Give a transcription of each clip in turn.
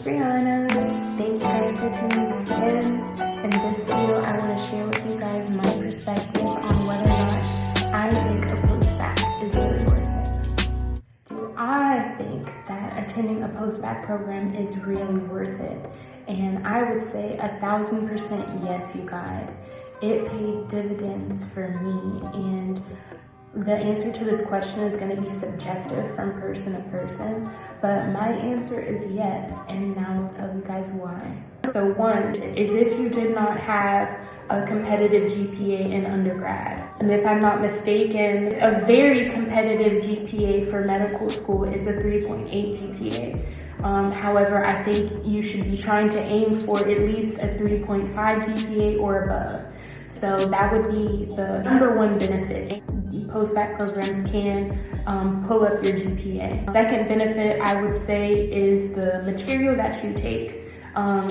Brianna. Thank you guys for tuning in. In this video, I want to share with you guys my perspective on whether or not I think a post-bacc is really worth it. Do I think that attending a post-bacc program is really worth it? And I would say 1,000% yes, you guys. It paid dividends for me, and the answer to this question is going to be subjective from person to person, but my answer is yes, and now I'll tell you guys why. So one is if you did not have a competitive GPA in undergrad, and if I'm not mistaken, a very competitive GPA for medical school is a 3.8 GPA. However, I think you should be trying to aim for at least a 3.5 GPA or above. So that would be the number one benefit. Post-bacc programs can pull up your GPA. Second benefit, I would say, is the material that you take.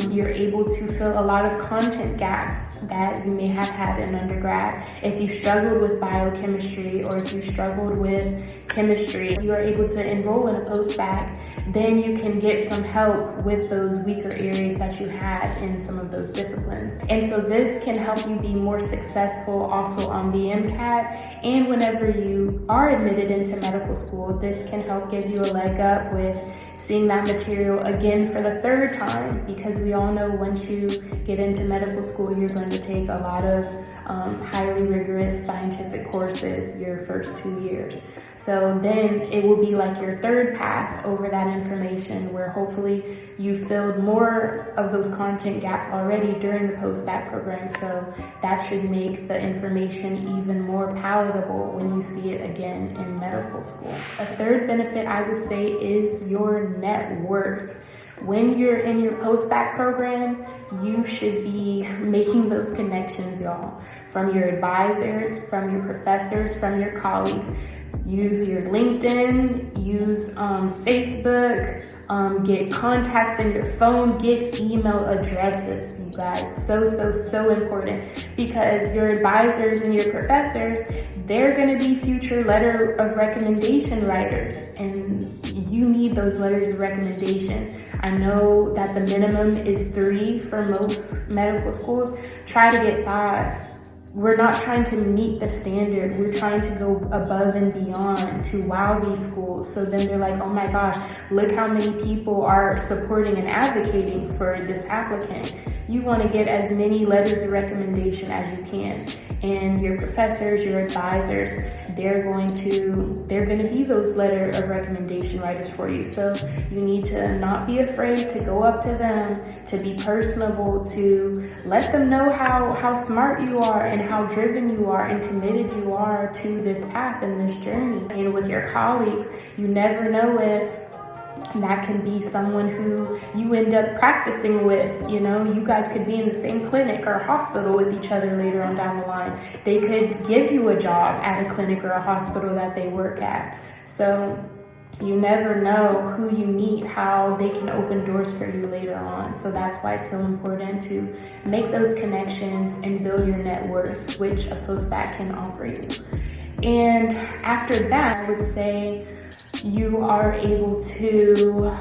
You're able to fill a lot of content gaps that you may have had in undergrad. If you struggled with biochemistry or if you struggled with chemistry, you are able to enroll in a post-bacc. Then you can get some help with those weaker areas that you had in some of those disciplines. And so this can help you be more successful also on the MCAT. And whenever you are admitted into medical school, this can help give you a leg up with seeing that material again for the third time, because we all know once you get into medical school, you're going to take a lot of highly rigorous scientific courses your first 2 years. So then it will be like your third pass over that information, where hopefully you filled more of those content gaps already during the post-bacc program. So that should make the information even more palatable when you see it again in medical school. A third benefit I would say is your net worth. When you're in your post-bacc program, you should be making those connections, y'all, from your advisors, from your professors, from your colleagues. Use your LinkedIn, use Facebook, get contacts in your phone, get email addresses, you guys. So important, because your advisors and your professors, they're going to be future letter of recommendation writers, and you need those letters of recommendation. I know that the minimum is 3 for most medical schools. Try to get 5. We're not trying to meet the standard. We're trying to go above and beyond to wow these schools. So then they're like, oh my gosh, look how many people are supporting and advocating for this applicant. You want to get as many letters of recommendation as you can. And your professors, your advisors, they're going to be those letter of recommendation writers for you. So you need to not be afraid to go up to them, to be personable, to let them know how smart you are and how driven you are and committed you are to this path and this journey. And with your colleagues, you never know if that can be someone who you end up practicing with. You know, you guys could be in the same clinic or hospital with each other later on down the line. They could give you a job at a clinic or a hospital that they work at. So you never know who you meet, how they can open doors for you later on. So that's why it's so important to make those connections and build your net worth, which a post-bacc can offer you. And after that, I would say you are able to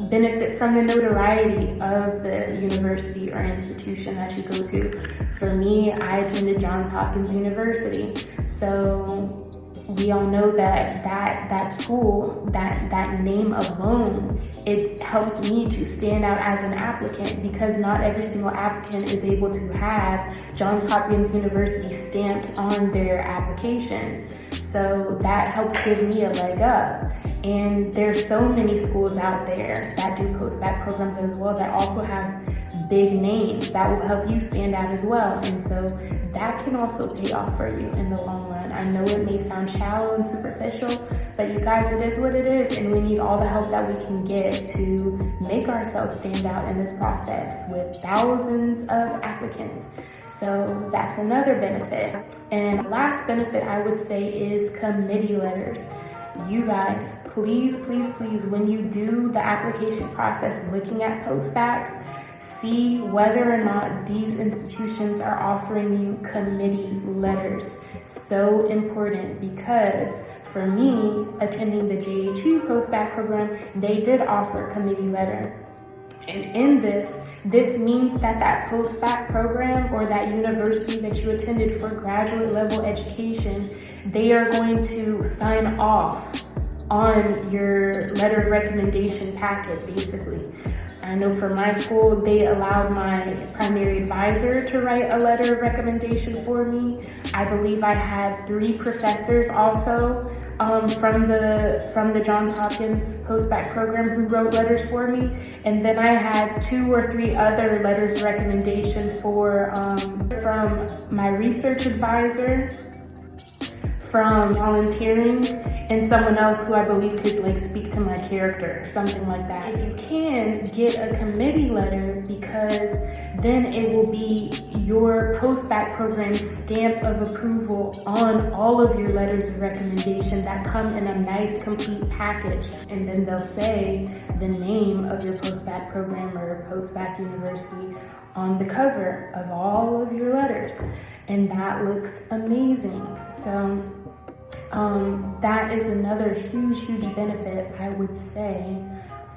benefit from the notoriety of the university or institution that you go to. For me, I attended Johns Hopkins University. So we all know that school, that name alone, it helps me to stand out as an applicant, because not every single applicant is able to have Johns Hopkins University stamped on their application. So that helps give me a leg up. And there's so many schools out there that do post-bacc programs as well that also have big names that will help you stand out as well. And so that can also pay off for you in the long run. I know it may sound shallow and superficial, but you guys, it is what it is, and we need all the help that we can get to make ourselves stand out in this process with thousands of applicants. So that's another benefit. And the last benefit I would say is committee letters. You guys, please, when you do the application process looking at post-baccs, see whether or not these institutions are offering you committee letters. So important, because for me, attending the JHU post-bacc program, they did offer a committee letter. And in this means that post-bac program or that university that you attended for graduate level education, they are going to sign off on your letter of recommendation packet, basically. I know for my school, they allowed my primary advisor to write a letter of recommendation for me. I believe I had 3 professors also from the Johns Hopkins Post-Bacc program who wrote letters for me. And then I had 2 or 3 other letters of recommendation from my research advisor, from volunteering, and someone else who I believe could like speak to my character, something like that. If you can, get a committee letter, because then it will be your post-bac program's stamp of approval on all of your letters of recommendation that come in a nice complete package. And then they'll say the name of your post-bac program or post-bac university on the cover of all of your letters. And that looks amazing. So that is another huge benefit, I would say,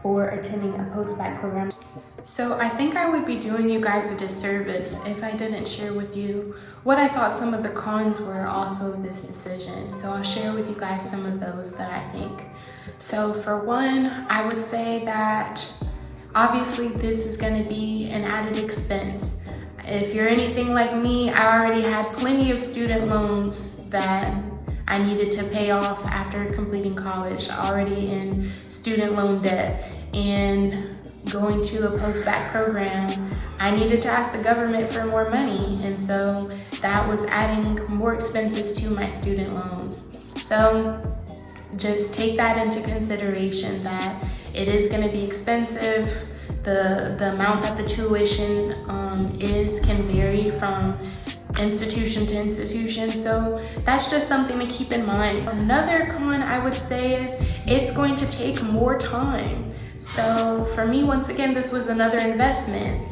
for attending a post-bac program. So I think I would be doing you guys a disservice if I didn't share with you what I thought some of the cons were also of this decision. So I'll share with you guys some of those that I think. So for one, I would say that obviously this is going to be an added expense. If you're anything like me, I already had plenty of student loans that I needed to pay off after completing college, already in student loan debt. And going to a post-bac program, I needed to ask the government for more money. And so that was adding more expenses to my student loans. So just take that into consideration, that it is going to be expensive. The amount that the tuition can vary from institution to institution, so that's just something to keep in mind. Another con I would say is it's going to take more time. So for me, once again, this was another investment,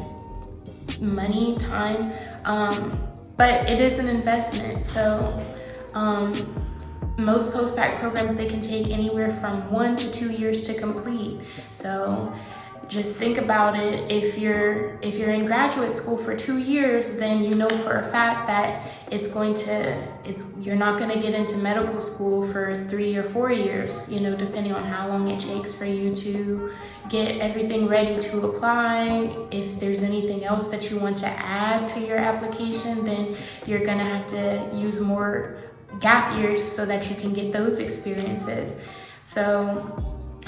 money, time, but it is an investment. So most post-bac programs, they can take anywhere from 1 to 2 years to complete. So just think about it. If you're in graduate school for 2 years, then you know for a fact that you're not going to get into medical school for 3 or 4 years, depending on how long it takes for you to get everything ready to apply. If there's anything else that you want to add to your application, then you're going to have to use more gap years so that you can get those experiences. So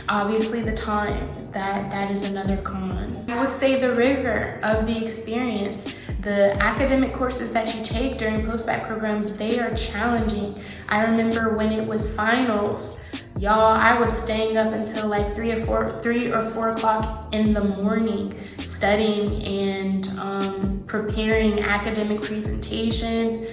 obviously the time, that is another con. I would say the rigor of the experience. The academic courses that you take during post-bac programs, they are challenging. I remember when it was finals, y'all, I was staying up until like 3 or 4 o'clock in the morning studying and preparing academic presentations,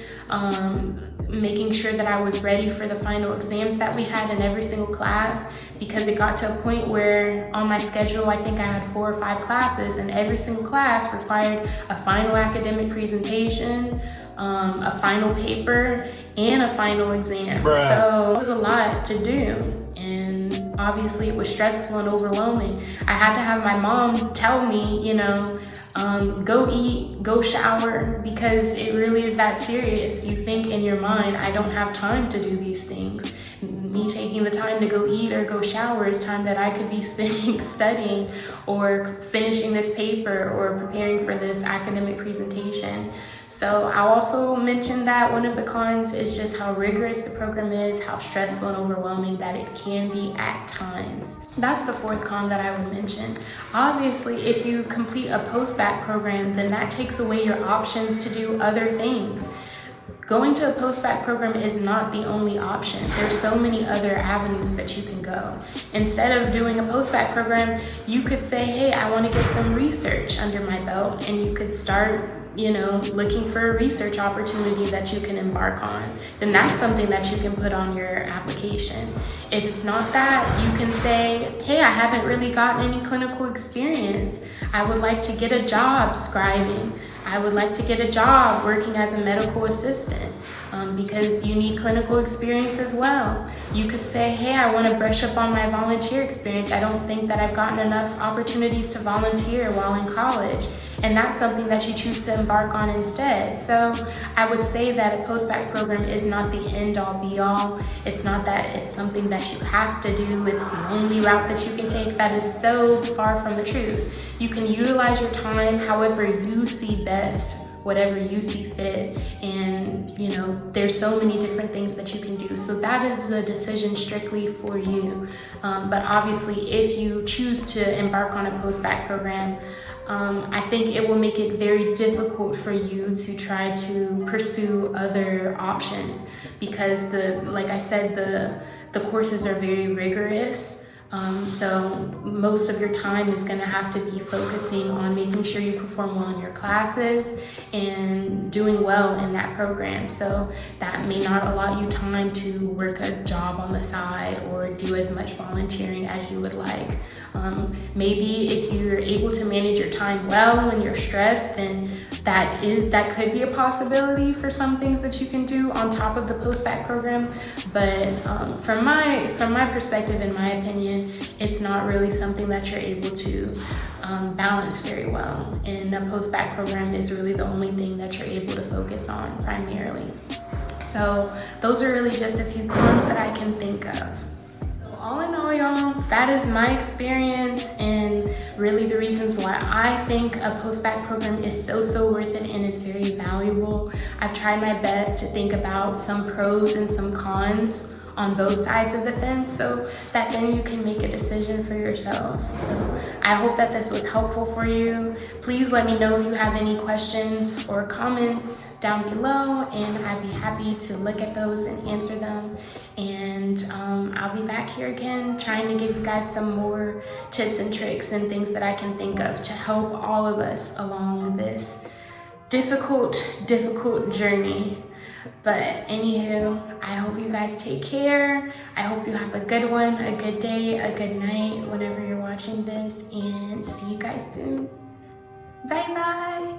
making sure that I was ready for the final exams that we had in every single class, because it got to a point where on my schedule, I think I had 4 or 5 classes, and every single class required a final academic presentation, a final paper, and a final exam. Bruh. So it was a lot to do, and obviously it was stressful and overwhelming. I had to have my mom tell me, go eat, go shower, because it really is that serious. You think in your mind, I don't have time to do these things. Me taking the time to go eat or go shower is time that I could be spending studying or finishing this paper or preparing for this academic presentation. So I'll also mention that one of the cons is just how rigorous the program is, how stressful and overwhelming that it can be at times. That's the 4th con that I would mention. Obviously, if you complete a post-bac program, then that takes away your options to do other things. Going to a post-bac program is not the only option. There's so many other avenues that you can go. Instead of doing a post-bac program, you could say, hey, I want to get some research under my belt, and you could start looking for a research opportunity that you can embark on, then that's something that you can put on your application. If it's not that, you can say, hey, I haven't really gotten any clinical experience. I would like to get a job scribing. I would like to get a job working as a medical assistant, because you need clinical experience as well. You could say, hey, I want to brush up on my volunteer experience. I don't think that I've gotten enough opportunities to volunteer while in college. And that's something that you choose to embark on instead. So I would say that a post-bac program is not the end-all be-all. It's not that it's something that you have to do. It's the only route that you can take. That is so far from the truth. You can utilize your time however you see best, whatever you see fit, and there's so many different things that you can do. So that is a decision strictly for you. But obviously, if you choose to embark on a post-bac program, I think it will make it very difficult for you to try to pursue other options, because like I said, the courses are very rigorous. So most of your time is going to have to be focusing on making sure you perform well in your classes and doing well in that program. So that may not allow you time to work a job on the side or do as much volunteering as you would like. Maybe if you're able to manage your time well and you're stressed, then that could be a possibility for some things that you can do on top of the post-bac program. But from my perspective, in my opinion, it's not really something that you're able to balance very well. And a post-bac program is really the only thing that you're able to focus on primarily. So those are really just a few cons that I can think of. All in all, y'all, that is my experience and really the reasons why I think a post-bac program is so worth it and is very valuable. I've tried my best to think about some pros and some cons on both sides of the fence, so that then you can make a decision for yourselves. So I hope that this was helpful for you. Please let me know if you have any questions or comments down below, and I'd be happy to look at those and answer them. And I'll be back here again trying to give you guys some more tips and tricks and things that I can think of to help all of us along this difficult journey. But anywho, I hope you guys take care. I hope you have a good one, a good day, a good night whenever you're watching this, and see you guys soon. Bye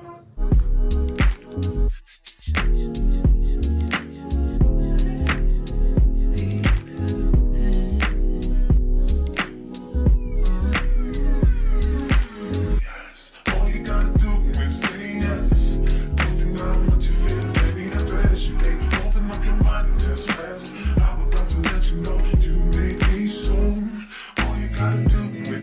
bye.